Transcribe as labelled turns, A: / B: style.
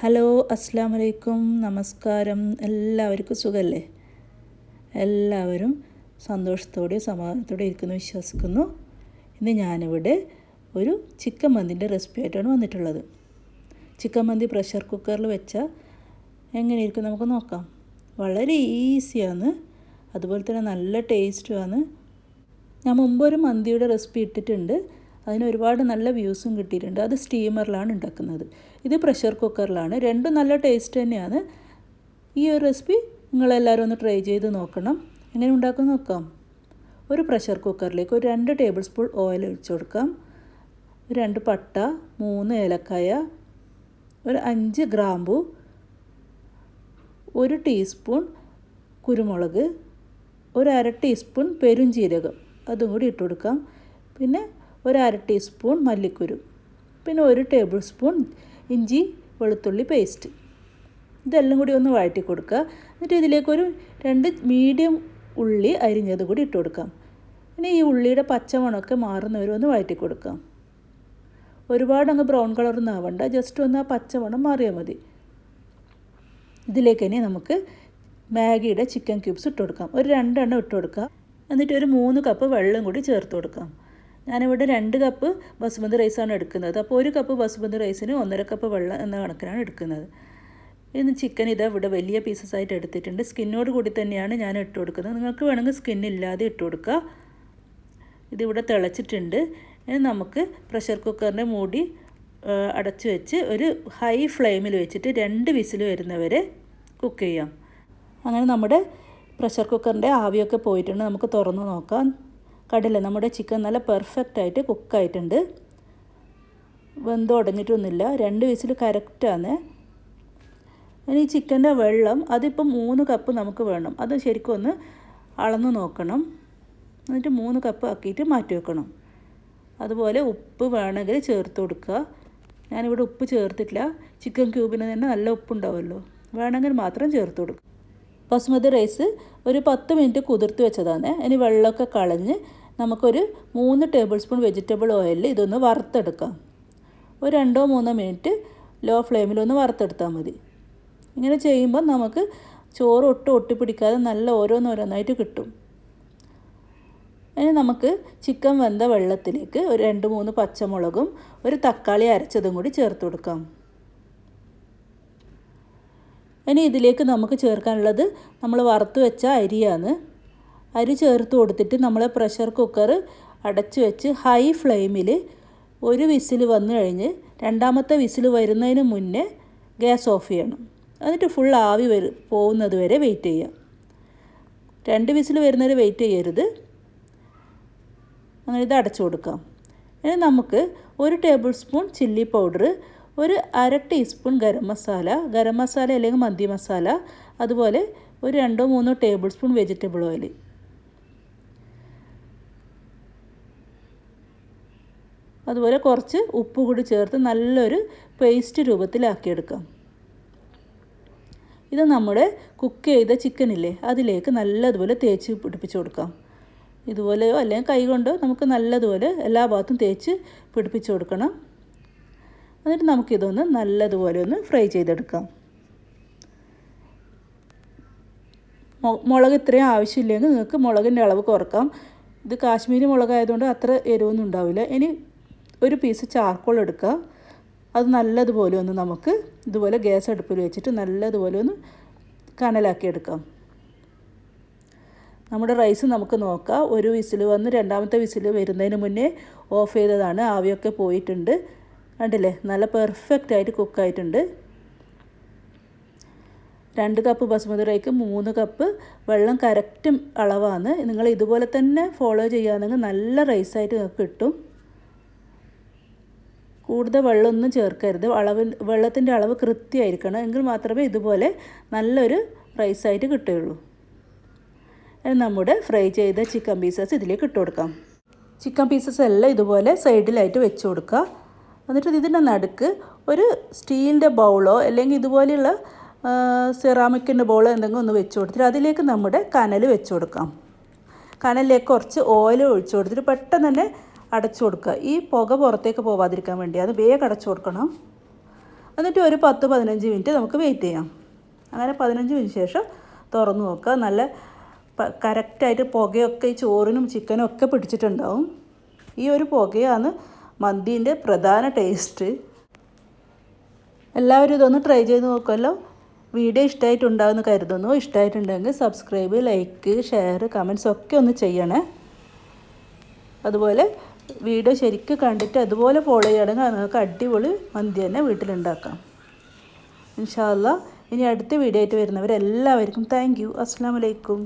A: Hello അസ്സാം വലൈക്കും നമസ്കാരം. എല്ലാവർക്കും സുഖമല്ലേ? എല്ലാവരും സന്തോഷത്തോടെ സമാധാനത്തോടെ ഇരിക്കുന്നു വിശ്വസിക്കുന്നു. ഇന്ന് ഞാനിവിടെ ഒരു ചിക്കൻ മന്തിൻ്റെ റെസിപ്പി ആയിട്ടാണ് വന്നിട്ടുള്ളത്. ചിക്കൻ മന്തി പ്രഷർ കുക്കറിൽ വെച്ചാൽ എങ്ങനെയിരിക്കും നമുക്ക് നോക്കാം. വളരെ ഈസിയാണ്, അതുപോലെ തന്നെ നല്ല ടേസ്റ്റുമാണ്. ഞാൻ മുമ്പ് ഒരു മന്തിയുടെ റെസിപ്പി ഇട്ടിട്ടുണ്ട്, അതിന് ഒരുപാട് നല്ല വ്യൂസും കിട്ടിയിട്ടുണ്ട്. അത് സ്റ്റീമറിലാണ് ഉണ്ടാക്കുന്നത്, ഇത് പ്രഷർ കുക്കറിലാണ്. രണ്ടും നല്ല ടേസ്റ്റ് തന്നെയാണ്. ഈ ഒരു റെസിപ്പി നിങ്ങളെല്ലാവരും ഒന്ന് ട്രൈ ചെയ്ത് നോക്കണം. എങ്ങനെ ഉണ്ടാക്കാൻ നോക്കാം. ഒരു പ്രഷർ കുക്കറിലേക്ക് ഒരു 2 ടേബിൾ സ്പൂൺ ഓയിൽ ഒഴിച്ചു കൊടുക്കാം. 2 പട്ട, 3 ഏലക്കായ, ഒരു 5 ഗ്രാമ്പു, 1 ടീസ്പൂൺ കുരുമുളക്, ഒരു 1/2 ടീസ്പൂൺ പെരുംജീരകം അതും കൂടി ഇട്ട് കൊടുക്കാം. പിന്നെ ഒരു 1/2 ടീസ്പൂൺ മല്ലിക്കുരു, പിന്നെ 1 ടേബിൾ സ്പൂൺ ഇഞ്ചി വെളുത്തുള്ളി പേസ്റ്റ്. ഇതെല്ലാം കൂടി ഒന്ന് വഴറ്റി കൊടുക്കുക. എന്നിട്ട് ഇതിലേക്കൊരു 2 മീഡിയം ഉള്ളി അരിഞ്ഞത് കൂടി ഇട്ട് കൊടുക്കാം. പിന്നെ ഈ ഉള്ളിയുടെ പച്ചമണമൊക്കെ മാറുന്നവരെ ഒന്ന് വഴറ്റി കൊടുക്കാം. ഒരുപാട് അങ്ങ് ബ്രൗൺ കളറൊന്നും ആവണ്ട, ജസ്റ്റ് ഒന്ന് ആ പച്ചമണം മാറിയാൽ മതി. ഇതിലേക്ക് തന്നെ നമുക്ക് മാഗിയുടെ ചിക്കൻ ക്യൂബ്സ് ഇട്ട് കൊടുക്കാം. ഒരു 2 എണ്ണം ഇട്ട് കൊടുക്കാം. എന്നിട്ട് ഒരു 3 കപ്പ് വെള്ളം കൂടി ചേർത്ത് കൊടുക്കാം. ഞാനിവിടെ 2 കപ്പ് ബസ്മതി റൈസാണ് എടുക്കുന്നത്. അപ്പോൾ 1 കപ്പ് ബസ്മതി റൈസിന് 1.5 കപ്പ് വെള്ളം എന്ന കണക്കിനാണ് എടുക്കുന്നത്. ഇന്ന് ചിക്കൻ ഇവിടെ വലിയ പീസസ് ആയിട്ട് എടുത്തിട്ടുണ്ട്. സ്കിന്നോട് കൂടി തന്നെയാണ് ഞാൻ ഇട്ട് കൊടുക്കുന്നത്. നിങ്ങൾക്ക് വേണമെങ്കിൽ സ്കിന്നില്ലാതെ ഇട്ട് കൊടുക്കുക. ഇതിവിടെ തിളച്ചിട്ടുണ്ട്. ഇനി നമുക്ക് പ്രഷർ കുക്കറിൻ്റെ മൂടി അടച്ചു വെച്ച് ഒരു ഹൈ ഫ്ലെയിമിൽ വെച്ചിട്ട് 2 വിസിൽ വരുന്നവരെ കുക്ക് ചെയ്യാം. അങ്ങനെ നമ്മുടെ പ്രഷർ കുക്കറിൻ്റെ ആവിയൊക്കെ പോയിട്ടുണ്ട്. നമുക്ക് തുറന്ന് നോക്കാം. കണ്ടില്ലേ, നമ്മുടെ ചിക്കൻ നല്ല പെർഫെക്റ്റായിട്ട് കുക്കായിട്ടുണ്ട്. വെന്തുടഞ്ഞിട്ടൊന്നുമില്ല. 2 വിസിൽ കറക്റ്റാണ്. ഇനി ഈ ചിക്കൻ്റെ വെള്ളം അതിപ്പോൾ 3 കപ്പ് നമുക്ക് വേണം. അത് ശരിക്കും ഒന്ന് അളന്ന് നോക്കണം. എന്നിട്ട് 3 കപ്പ് ആക്കിയിട്ട് മാറ്റി വെക്കണം. അതുപോലെ ഉപ്പ് വേണമെങ്കിൽ ചേർത്ത് കൊടുക്കുക. ഞാനിവിടെ ഉപ്പ് ചേർത്തിട്ടില്ല. ചിക്കൻ ക്യൂബിന് തന്നെ നല്ല ഉപ്പുണ്ടാവുമല്ലോ, വേണമെങ്കിൽ മാത്രം ചേർത്ത് കൊടുക്കുക. ബസ്മതി റൈസ് ഒരു 10 മിനിറ്റ് കുതിർത്ത് വെച്ചതാണ്. ഇനി വെള്ളമൊക്കെ കളഞ്ഞ് നമുക്കൊരു 3 ടേബിൾ സ്പൂൺ വെജിറ്റബിൾ ഓയിലിൽ ഇതൊന്ന് വറുത്തെടുക്കാം. ഒരു 2-3 മിനിറ്റ് ലോ ഫ്ലെയിമിലൊന്ന് വറുത്തെടുത്താൽ മതി. ഇങ്ങനെ ചെയ്യുമ്പോൾ നമുക്ക് ചോറ് ഒട്ടിപ്പിടിക്കാതെ നല്ല ഓരോന്നോരോന്നായിട്ട് കിട്ടും. ഇനി നമുക്ക് ചിക്കൻ വെന്ത വെള്ളത്തിലേക്ക് ഒരു 2-3 പച്ചമുളകും ഒരു തക്കാളി അരച്ചതും കൂടി ചേർത്ത് കൊടുക്കാം. ഇനി ഇതിലേക്ക് നമുക്ക് ചേർക്കാനുള്ളത് നമ്മൾ വറുത്ത് വെച്ച അരിയാണ്. അരി ചേർത്ത് കൊടുത്തിട്ട് നമ്മൾ പ്രഷർ കുക്കർ അടച്ചു വെച്ച് ഹൈ ഫ്ലെയിമിൽ 1 വിസിൽ വന്നു കഴിഞ്ഞ് 2ാമത്തെ വിസിൽ വരുന്നതിന് മുന്നേ ഗ്യാസ് ഓഫ് ചെയ്യണം. എന്നിട്ട് ഫുൾ ആവി പോകുന്നത് വരെ വെയിറ്റ് ചെയ്യുക. 2 വിസിൽ വരുന്നവരെ വെയിറ്റ് ചെയ്യരുത്. അങ്ങനെ ഇത് അടച്ചു കൊടുക്കാം. ഇനി നമുക്ക് 1 ടേബിൾ സ്പൂൺ ചില്ലി പൗഡർ, ഒരു 1/2 ടീസ്പൂൺ ഗരം മസാല അല്ലെങ്കിൽ മന്തി മസാല, അതുപോലെ ഒരു 2-3 ടേബിൾ സ്പൂൺ വെജിറ്റബിൾ ഓയിൽ, അതുപോലെ കുറച്ച് ഉപ്പ് കൂടി ചേർത്ത് നല്ലൊരു പേസ്റ്റ് രൂപത്തിലാക്കിയെടുക്കാം. ഇത് നമ്മുടെ കുക്ക് ചെയ്ത ചിക്കനില്ലേ അതിലേക്ക് നല്ലതുപോലെ തേച്ച് പിടിപ്പിച്ച് കൊടുക്കാം. ഇതുപോലെയോ അല്ലെങ്കിൽ കൈ കൊണ്ടോ നമുക്ക് നല്ലതുപോലെ എല്ലാ ഭാഗത്തും തേച്ച് പിടിപ്പിച്ച് കൊടുക്കണം. എന്നിട്ട് നമുക്കിതൊന്ന് നല്ലതുപോലെ ഒന്ന് ഫ്രൈ ചെയ്തെടുക്കാം. മുളക് ഇത്രയും ആവശ്യമില്ലെങ്കിൽ നിങ്ങൾക്ക് മുളകിൻ്റെ അളവ് കുറക്കാം. ഇത് കാശ്മീരി മുളകായതുകൊണ്ട് അത്ര എരിവൊന്നും ഉണ്ടാവില്ല. ഇനി ഒരു പീസ് ചാർക്കോൾ എടുക്കുക. അത് നല്ലതുപോലെ ഒന്ന് നമുക്ക് ഇതുപോലെ ഗ്യാസ് അടുപ്പിൽ വെച്ചിട്ട് നല്ലതുപോലെ ഒന്ന് കനലാക്കി എടുക്കാം. നമ്മുടെ റൈസ് നമുക്ക് നോക്കാം. 1 വിസിൽ വന്ന് 2ാമത്തെ വിസിൽ വരുന്നതിന് മുന്നേ ഓഫ് ചെയ്തതാണ്. ആവിയൊക്കെ പോയിട്ടുണ്ട്. കണ്ടില്ലേ, നല്ല പെർഫെക്റ്റായിട്ട് കുക്കായിട്ടുണ്ട്. 2 കപ്പ് ബസ്മതി റൈക്ക് 3 കപ്പ് വെള്ളം കറക്റ്റ് അളവാണ്. നിങ്ങൾ ഇതുപോലെ തന്നെ ഫോളോ ചെയ്യുകയാണെങ്കിൽ നല്ല റൈസായിട്ട് നിങ്ങൾക്ക് കിട്ടും. കൂടുതൽ വെള്ളമൊന്നും ചേർക്കരുത്. വെള്ളത്തിൻ്റെ അളവ് കൃത്യമായിരിക്കണം, എങ്കിൽ മാത്രമേ ഇതുപോലെ നല്ലൊരു റൈസായിട്ട് കിട്ടുകയുള്ളൂ. നമ്മുടെ ഫ്രൈ ചെയ്ത ചിക്കൻ പീസസ് ഇതിലേക്ക് ഇട്ട് കൊടുക്കാം. ചിക്കൻ പീസസ് എല്ലാം ഇതുപോലെ സൈഡിലായിട്ട് വെച്ച് കൊടുക്കുക. എന്നിട്ട് ഇതിൻ്റെ നടുക്ക് ഒരു സ്റ്റീലിൻ്റെ ബൗളോ അല്ലെങ്കിൽ ഇതുപോലെയുള്ള സെറാമിക്കിൻ്റെ ബൗളോ എന്തെങ്കിലും ഒന്ന് വെച്ച് കൊടുത്തിട്ട് അതിലേക്ക് നമ്മുടെ കനൽ വെച്ച് കൊടുക്കാം. കനലിലേക്ക് കുറച്ച് ഓയിൽ ഒഴിച്ച് കൊടുത്തിട്ട് പെട്ടെന്ന് തന്നെ അടച്ചു കൊടുക്കുക. ഈ പുക പുറത്തേക്ക് പോവാതിരിക്കാൻ വേണ്ടി അത് വേഗം അടച്ചു കൊടുക്കണം. എന്നിട്ട് ഒരു 10-15 മിനിറ്റ് നമുക്ക് വെയിറ്റ് ചെയ്യാം. അങ്ങനെ 15 മിനിറ്റ് ശേഷം തുറന്ന് നോക്കുക. നല്ല കറക്റ്റായിട്ട് പുകയൊക്കെ ഈ ചോറിനും ചിക്കനും ഒക്കെ പിടിച്ചിട്ടുണ്ടാവും. ഈ ഒരു പുകയാണ് മന്തീൻ്റെ പ്രധാന ടേസ്റ്റ്. എല്ലാവരും ഇതൊന്ന് ട്രൈ ചെയ്ത് നോക്കുമല്ലോ. വീഡിയോ ഇഷ്ടമായിട്ടുണ്ടാകുമെന്ന് കരുതുന്നു. ഇഷ്ടമായിട്ടുണ്ടെങ്കിൽ സബ്സ്ക്രൈബ്, ലൈക്ക്, ഷെയർ, കമൻറ്റ്സ് ഒക്കെ ഒന്ന് ചെയ്യണേ. അതുപോലെ വീഡിയോ ശരിക്കും കണ്ടിട്ട് അതുപോലെ ഫോളോ ചെയ്യുകയാണെങ്കിൽ നിങ്ങൾക്ക് അടിപൊളി മന്തി തന്നെ വീട്ടിലുണ്ടാക്കാം. ഇൻഷാ അല്ലാഹ്. ഇനി അടുത്ത വീഡിയോ ആയിട്ട് വരുന്നവരെല്ലാവർക്കും താങ്ക് യു. അസ്സലാമു അലൈക്കും.